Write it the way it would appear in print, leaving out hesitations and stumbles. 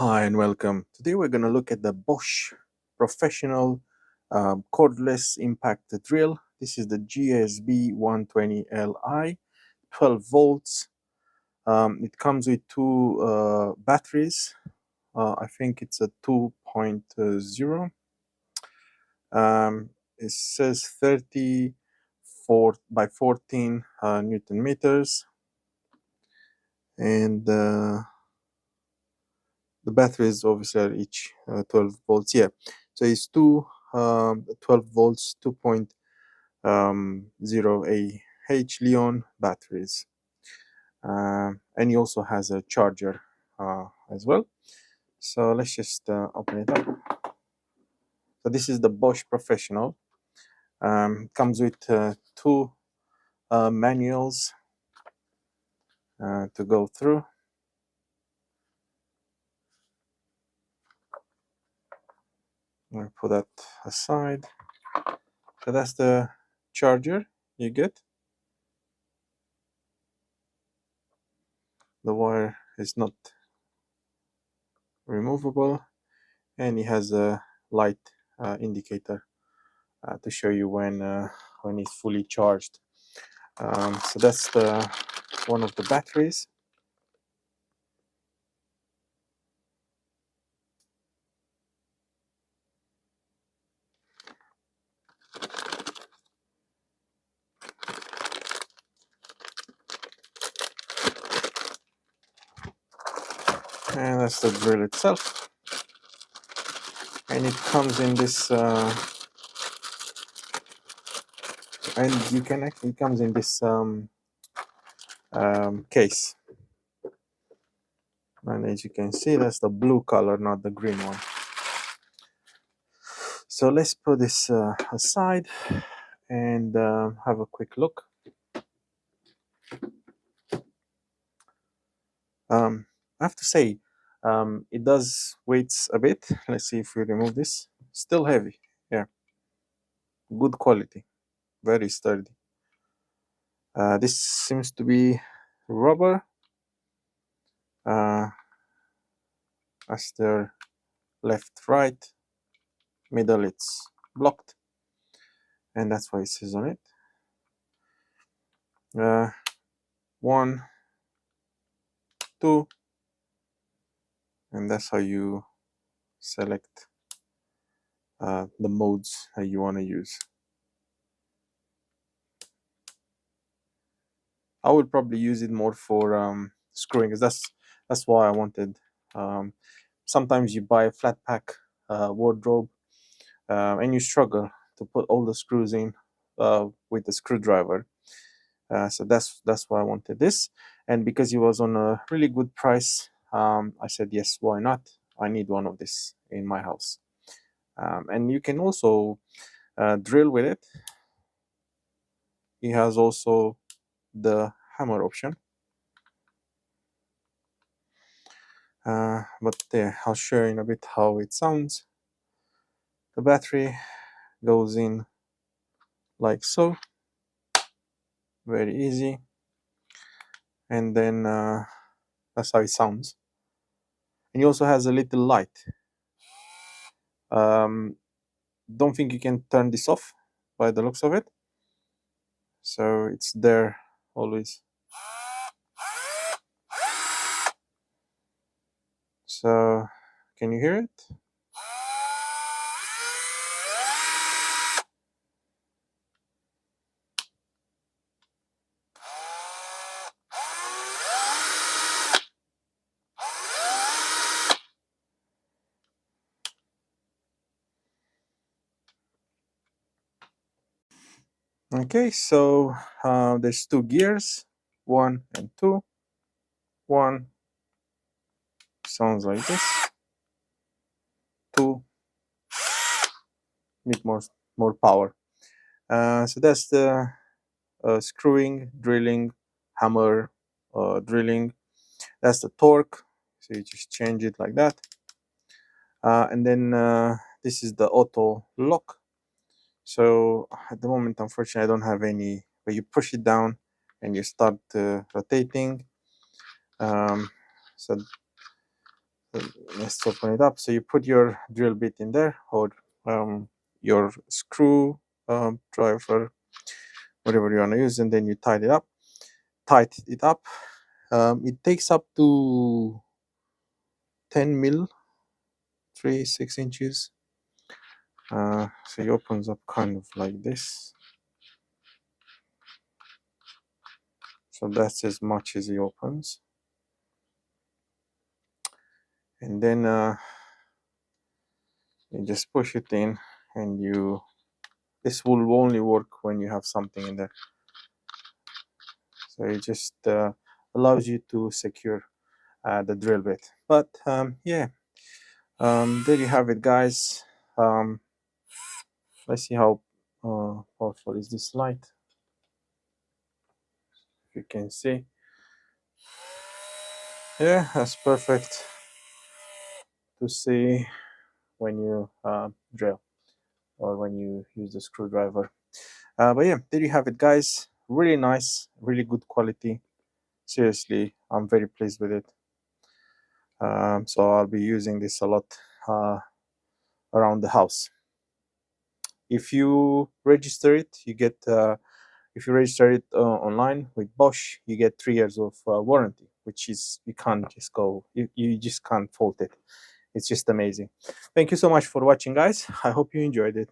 Hi and welcome. Today we're going to look at the Bosch professional cordless impact drill. This is the GSB 120Li, 12 volts. It comes with two batteries. I think it's a 2.0. It says 34 by 14 Newton meters. And the batteries obviously are each 12 volts. Yeah, so it's two 12 volts 2.0 Ah Leon batteries, and he also has a charger as well. So let's just open it up. So this is the Bosch Professional. Comes with two manuals to go through. I'll put that aside. So that's the charger you get. The wire is not removable, and it has a light indicator to show you when it's fully charged. So that's the one of the batteries. And that's the drill itself, and it comes in this and you can actually, it comes in this case, and as you can see, that's the blue color, not the green one. So let's put this aside and have a quick look. I have to say, it does weight a bit. Let's see if we remove this. Still heavy. Yeah, good quality, very sturdy. This seems to be rubber. As their left, right, middle, it's blocked, and that's why it says on it. 1, 2, and that's how you select the modes that you want to use. I would probably use it more for screwing, because that's why I wanted. Sometimes you buy a flat pack wardrobe and you struggle to put all the screws in with the screwdriver. So that's why I wanted this, and because it was on a really good price, I said yes, why not? I need one of this in my house. And you can also drill with it. It has also the hammer option. But there, I'll show you in a bit how it sounds. The battery goes in like so, very easy, and then that's how it sounds. And it also has a little light. Don't think you can turn this off by the looks of it, so it's there always. So can you hear it? Okay, so there's two gears, 1 and 2. 1 sounds like this. 2 need more power. So that's the screwing, drilling, hammer drilling. That's the torque. So you just change it like that. And then this is the auto lock. So at the moment, unfortunately, I don't have any, but you push it down and you start rotating. So let's open it up. So you put your drill bit in there, or your screw driver, whatever you want to use, and then you tighten it up. It takes up to 10 mil, 6 inches. So it opens up kind of like this. So that's as much as it opens. And then you just push it in, and this will only work when you have something in there. So it just allows you to secure the drill bit. But yeah, there you have it, guys. Let's see how powerful is this light. If you can see, yeah, that's perfect to see when you drill or when you use the screwdriver. But yeah, there you have it, guys. Really nice, really good quality. Seriously, I'm very pleased with it. So I'll be using this a lot around the house. If you register it, you get if you register it online with Bosch, you get 3 years of warranty, which is you can't just go, you just can't fault it. It's just amazing. Thank you so much for watching, guys. I hope you enjoyed it.